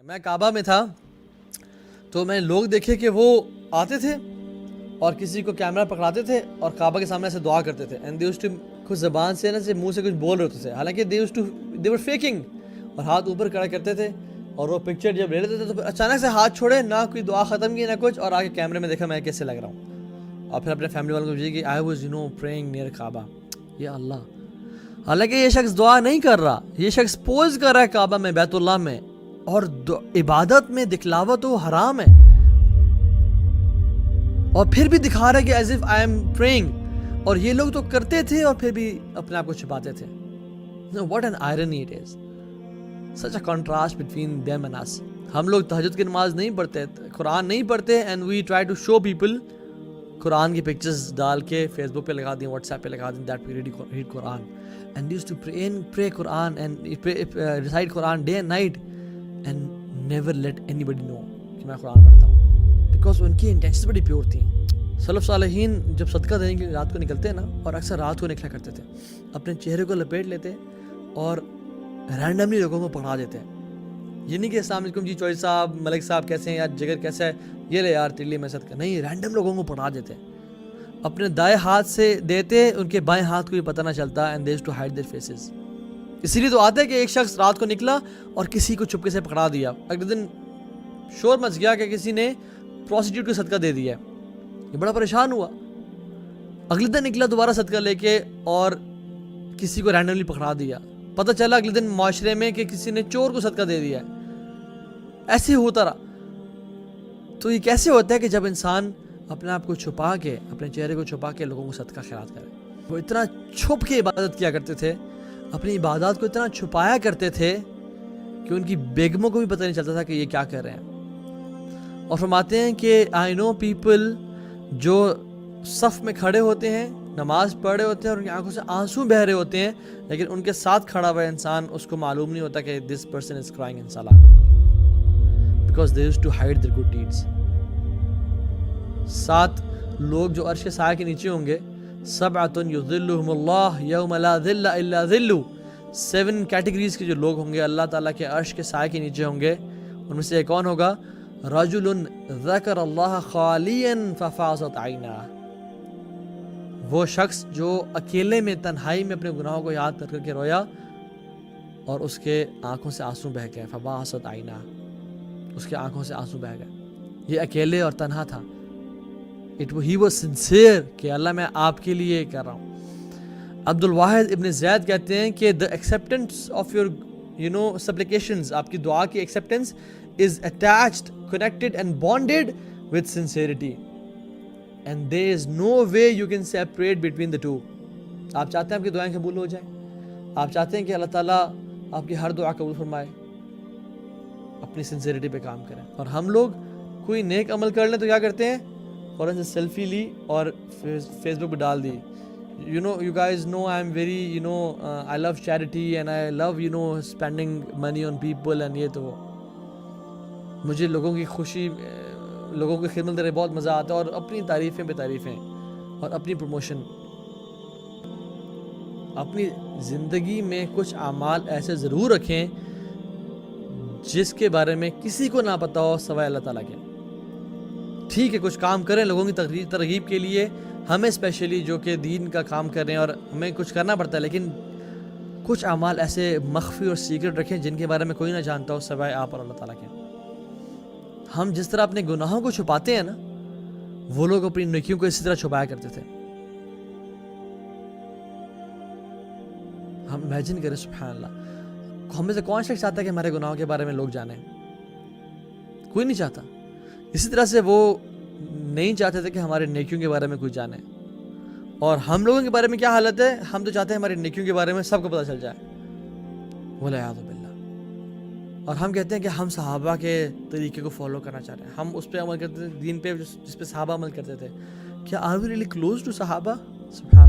میں کعبہ میں تھا تو میں لوگ دیکھے کہ وہ آتے تھے اور کسی کو کیمرہ پکڑاتے تھے اور کعبہ کے سامنے ایسے دعا کرتے تھے اینڈ دے یوزڈ ٹو کچھ زبان سے نا سے منہ سے کچھ بول رہے ہوتے تھے، حالانکہ دے ور فیکنگ، اور ہاتھ اوپر کھڑا کرتے تھے اور وہ پکچر جب لے لیتے تھے تو پھر اچانک سے ہاتھ چھوڑے، نہ کوئی دعا ختم کی نہ کچھ، اور آگے کیمرے میں دیکھا میں کیسے لگ رہا ہوں، اور پھر اپنے فیملی والوں کو بھیجی کہ آئی واز پریئنگ نیئر کعبہ. یا اللہ، حالانکہ یہ شخص دعا نہیں کر رہا، یہ شخص پوز کر رہا ہے کعبہ میں، بیت اللہ میں، اور عبادت میں دکھلاوا تو حرام ہے، اور پھر بھی دکھا رہا ہے کہ as if I am praying, اور یہ لوگ تو کرتے تھے اور پھر بھی اپنے آپ کو چھپاتے تھے. What an irony it is, such a contrast between them and us. ہم لوگ تہجد کی نماز نہیں پڑھتے، قرآن نہیں پڑھتے، and we try to show people قرآن کی پکچرز ڈال کے فیس بک پہ لگا دیں، واٹس ایپ پہ لگا دیں that we read Quran and use to pray Quran and recite Quran day and night and never let any body know کہ میں قرآن پڑھتا ہوں، بیکاز ان کی انٹینشنز بڑی پیور تھیں. سلف صالحین جب صدقہ دینے کے لیے رات کو نکلتے ہیں نا، اور اکثر رات کو نکلا کرتے تھے، اپنے چہرے کو لپیٹ لیتے اور رینڈملی لوگوں کو پکڑا دیتے ہیں. یہ نہیں کہ السلام علیکم جی چوہدری صاحب، ملک صاحب کیسے ہیں یار، جگر کیسا ہے، یہ لے یار تیلی میں صدقہ، نہیں، رینڈم لوگوں کو پکڑا دیتے، اپنے دائیں ہاتھ سے دیتے، ان کے بائیں ہاتھ کو بھی پتہ نہ چلتا، and they used to hide their faces. اسی لیے تو آتا ہے کہ ایک شخص رات کو نکلا اور کسی کو چپکے سے پکڑا دیا، اگلے دن شور مچ گیا کہ کسی نے پروسٹیٹیوٹ کو صدقہ دے دیا ہے، یہ بڑا پریشان ہوا. اگلے دن نکلا دوبارہ صدقہ لے کے اور کسی کو رینڈملی پکڑا دیا، پتہ چلا اگلے دن معاشرے میں کہ کسی نے چور کو صدقہ دے دیا ہے. ایسے ہوتا رہا. تو یہ کیسے ہوتا ہے کہ جب انسان اپنے آپ کو چھپا کے، اپنے چہرے کو چھپا کے لوگوں کو صدقہ خیرات کرے. وہ اتنا چھپ کے عبادت کیا کرتے تھے، اپنی عبادات کو اتنا چھپایا کرتے تھے کہ ان کی بیگموں کو بھی پتہ نہیں چلتا تھا کہ یہ کیا کر رہے ہیں. اور فرماتے ہیں کہ آئی نو پیپل جو صف میں کھڑے ہوتے ہیں، نماز پڑھ رہے ہوتے ہیں اور ان کی آنکھوں سے آنسو بہہ رہے ہوتے ہیں، لیکن ان کے ساتھ کھڑا ہوا انسان، اس کو معلوم نہیں ہوتا کہ this person is crying in صلاۃ، because they used to hide their good deeds. 7 لوگ جو عرش کے سائے کے نیچے ہوں گے، سبعۃ یظلھم اللہ یوم لا ظل الا ظلہ، 7 کیٹیگریز کے جو لوگ ہوں گے اللہ تعالیٰ کے عرش کے سائے کے نیچے ہوں گے. ان میں سے ایک کون ہوگا؟ رجل ذکر اللہ خالیا ففاضت عیناہ، وہ شخص جو اکیلے میں تنہائی میں اپنے گناہوں کو یاد کر کے رویا اور اس کے آنکھوں سے آنسو بہہ گئے، فباست عیناہ، اس کے آنکھوں سے آنسو بہہ گئے. یہ اکیلے اور تنہا تھا. ہی واز سنسیئر کہ اللہ میں آپ کے لیے کر رہا ہوں. عبد الواحد ابن زید کہتے ہیں کہ the acceptance of your supplications، آپ کی دعا کی acceptance is attached, connected and bonded with sincerity and there is no way you can separate between the two. آپ چاہتے ہیں آپ کی دعائیں قبول ہو جائیں، آپ چاہتے ہیں کہ اللہ تعالیٰ آپ کی ہر دعا قبول فرمائے، اپنی سنسیریٹی پہ کام کریں. اور ہم لوگ کوئی نیک عمل کر لیں تو کیا کرتے ہیں؟ فوراً سے سیلفی لی اور فیس بک پہ ڈال دی. You guys know I'm very I love charity and I love spending money on people and یہ تو مجھے لوگوں کی خوشی، لوگوں کی خدمت کرنے بہت مزہ آتا ہے، اور اپنی تعریفیں بے تعریفیں اور اپنی پروموشن. اپنی زندگی میں کچھ اعمال ایسے ضرور رکھیں جس کے بارے میں کسی کو نہ پتہ ہو سوائے اللہ تعالیٰ کے. ٹھیک ہے کچھ کام کریں لوگوں کی ترغیب کے لیے، ہمیں اسپیشلی جو کہ دین کا کام کر رہے ہیں اور ہمیں کچھ کرنا پڑتا ہے، لیکن کچھ اعمال ایسے مخفی اور سیکرٹ رکھیں جن کے بارے میں کوئی نہ جانتا ہو سوائے آپ اور اللہ تعالیٰ کے. ہم جس طرح اپنے گناہوں کو چھپاتے ہیں نا، وہ لوگ اپنی نیکیوں کو اسی طرح چھپایا کرتے تھے. ہم امیجن کریں، سبحان اللہ، ہم میں سے کون شخص چاہتا ہے کہ ہمارے گناہوں کے بارے میں لوگ جانیں؟ کوئی نہیں چاہتا. اسی طرح سے وہ نہیں چاہتے تھے کہ ہمارے نیکیوں کے بارے میں کوئی جانے. اور ہم لوگوں کے بارے میں کیا حالت ہے؟ ہم تو چاہتے ہیں ہماری نیکیوں کے بارے میں سب کو پتہ چل جائے، والعیاذ باللہ. اور ہم کہتے ہیں کہ ہم صحابہ کے طریقے کو فالو کرنا چاہ رہے ہیں، ہم اس پہ عمل کرتے تھے، دین پہ جس پہ صحابہ عمل کرتے تھے. کیا are we really close to صحابہ؟ سبحان